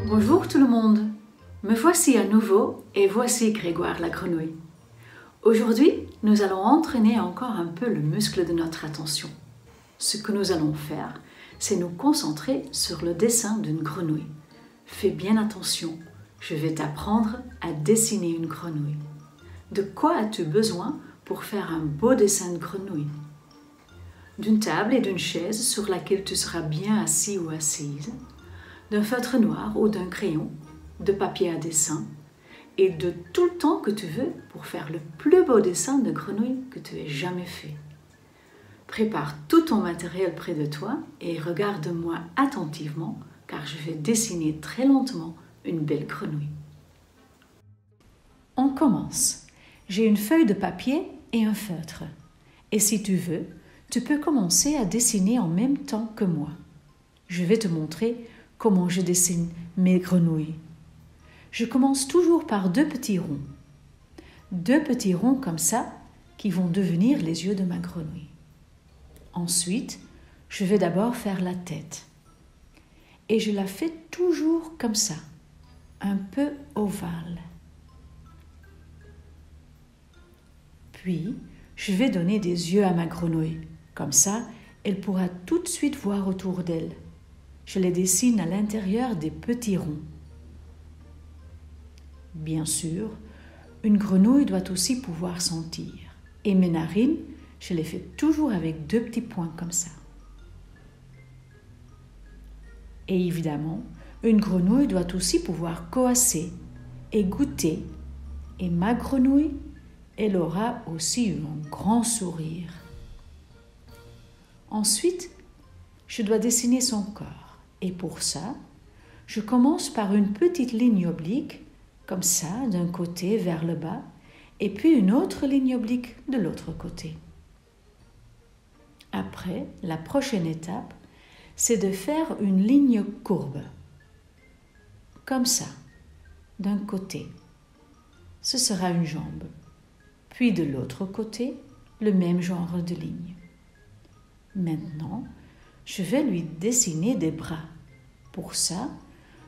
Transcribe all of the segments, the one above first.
Bonjour tout le monde, me voici à nouveau et voici Grégoire la grenouille. Aujourd'hui, nous allons entraîner encore un peu le muscle de notre attention. Ce que nous allons faire, c'est nous concentrer sur le dessin d'une grenouille. Fais bien attention, je vais t'apprendre à dessiner une grenouille. De quoi as-tu besoin pour faire un beau dessin de grenouille? D'une table et d'une chaise sur laquelle tu seras bien assis ou assise, d'un feutre noir ou d'un crayon, de papier à dessin et de tout le temps que tu veux pour faire le plus beau dessin de grenouille que tu aies jamais fait. Prépare tout ton matériel près de toi et regarde-moi attentivement car je vais dessiner très lentement une belle grenouille. On commence. J'ai une feuille de papier et un feutre. Et si tu veux, tu peux commencer à dessiner en même temps que moi. Je vais te montrer comment je dessine mes grenouilles. Je commence toujours par deux petits ronds. Deux petits ronds comme ça qui vont devenir les yeux de ma grenouille. Ensuite, je vais d'abord faire la tête. Et je la fais toujours comme ça, un peu ovale. Puis, je vais donner des yeux à ma grenouille. Comme ça, elle pourra tout de suite voir autour d'elle. Je les dessine à l'intérieur des petits ronds. Bien sûr, une grenouille doit aussi pouvoir sentir. Et mes narines, je les fais toujours avec deux petits points comme ça. Et évidemment, une grenouille doit aussi pouvoir coasser et goûter. Et ma grenouille, elle aura aussi un grand sourire. Ensuite, je dois dessiner son corps. Et pour ça, je commence par une petite ligne oblique, comme ça, d'un côté vers le bas, et puis une autre ligne oblique de l'autre côté. Après, la prochaine étape, c'est de faire une ligne courbe, comme ça, d'un côté. Ce sera une jambe. Puis de l'autre côté, le même genre de ligne. Maintenant, je vais lui dessiner des bras. Pour ça,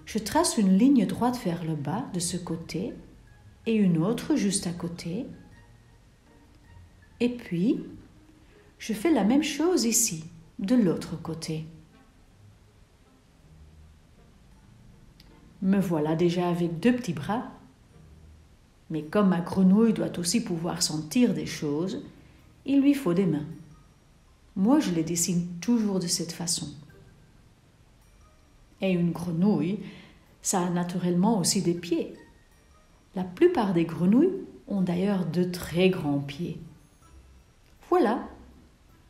je trace une ligne droite vers le bas de ce côté et une autre juste à côté. Et puis, je fais la même chose ici, de l'autre côté. Me voilà déjà avec deux petits bras. Mais comme ma grenouille doit aussi pouvoir sentir des choses, il lui faut des mains. Moi, je les dessine toujours de cette façon. Et une grenouille, ça a naturellement aussi des pieds. La plupart des grenouilles ont d'ailleurs de très grands pieds. Voilà,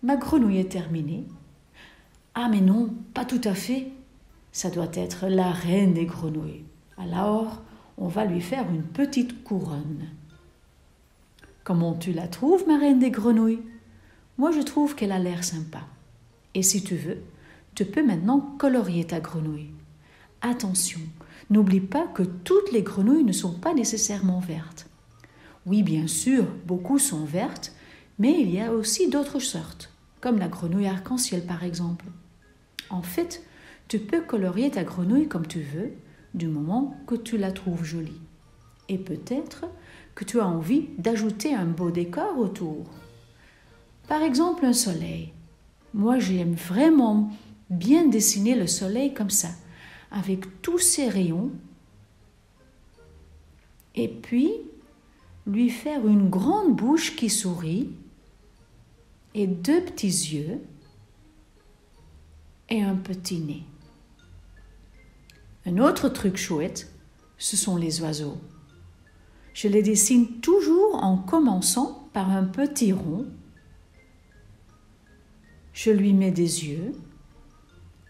ma grenouille est terminée. Ah mais non, pas tout à fait. Ça doit être la reine des grenouilles. Alors, on va lui faire une petite couronne. Comment tu la trouves, ma reine des grenouilles? Moi, je trouve qu'elle a l'air sympa. Et si tu veux, tu peux maintenant colorier ta grenouille. Attention, n'oublie pas que toutes les grenouilles ne sont pas nécessairement vertes. Oui, bien sûr, beaucoup sont vertes, mais il y a aussi d'autres sortes, comme la grenouille arc-en-ciel par exemple. En fait, tu peux colorier ta grenouille comme tu veux, du moment que tu la trouves jolie. Et peut-être que tu as envie d'ajouter un beau décor autour. Par exemple, un soleil. Moi, j'aime vraiment bien dessiner le soleil comme ça, avec tous ses rayons. Et puis, lui faire une grande bouche qui sourit et deux petits yeux et un petit nez. Un autre truc chouette, ce sont les oiseaux. Je les dessine toujours en commençant par un petit rond. Je lui mets des yeux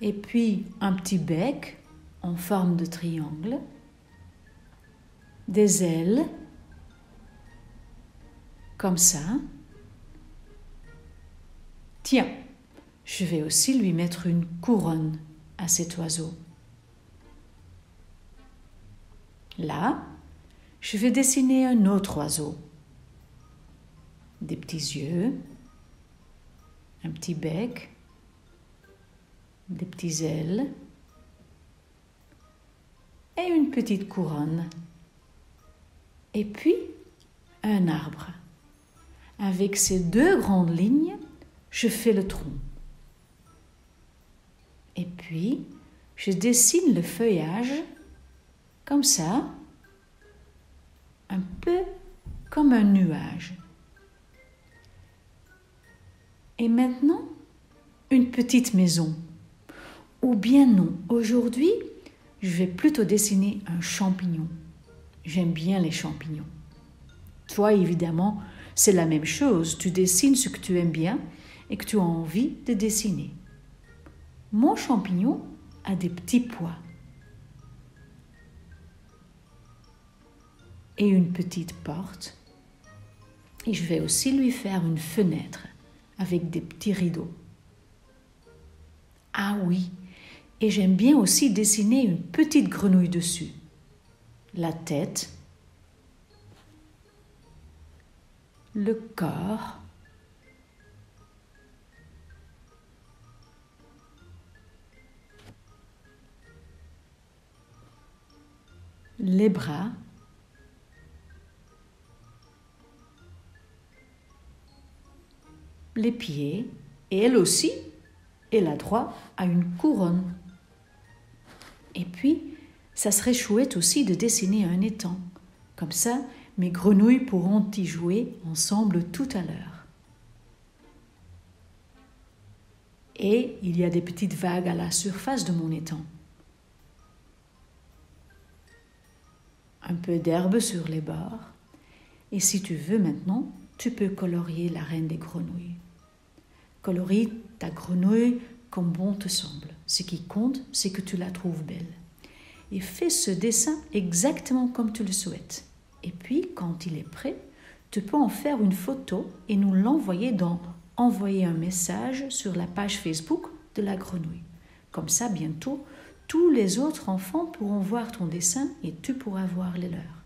et puis un petit bec en forme de triangle, des ailes, comme ça. Tiens, je vais aussi lui mettre une couronne à cet oiseau. Là, je vais dessiner un autre oiseau. Des petits yeux, un petit bec, des petites ailes et une petite couronne. Et puis, un arbre. Avec ces 2 grandes lignes, je fais le tronc. Et puis, je dessine le feuillage comme ça, un peu comme un nuage. Et maintenant, une petite maison. Ou bien non, aujourd'hui, je vais plutôt dessiner un champignon. J'aime bien les champignons. Toi, évidemment, c'est la même chose. Tu dessines ce que tu aimes bien et que tu as envie de dessiner. Mon champignon a des petits pois et une petite porte. Et je vais aussi lui faire une fenêtre avec des petits rideaux. Ah oui, et j'aime bien aussi dessiner une petite grenouille dessus. La tête, le corps, les bras, les pieds, et elle aussi, elle a droit à une couronne. Et puis, ça serait chouette aussi de dessiner un étang. Comme ça, mes grenouilles pourront y jouer ensemble tout à l'heure. Et il y a des petites vagues à la surface de mon étang. Un peu d'herbe sur les bords. Et si tu veux maintenant, tu peux colorier la reine des grenouilles. Colorie ta grenouille comme bon te semble. Ce qui compte, c'est que tu la trouves belle. Et fais ce dessin exactement comme tu le souhaites. Et puis, quand il est prêt, tu peux en faire une photo et nous l'envoyer dans « Envoyer un message » sur la page Facebook de la grenouille. Comme ça, bientôt, tous les autres enfants pourront voir ton dessin et tu pourras voir les leurs.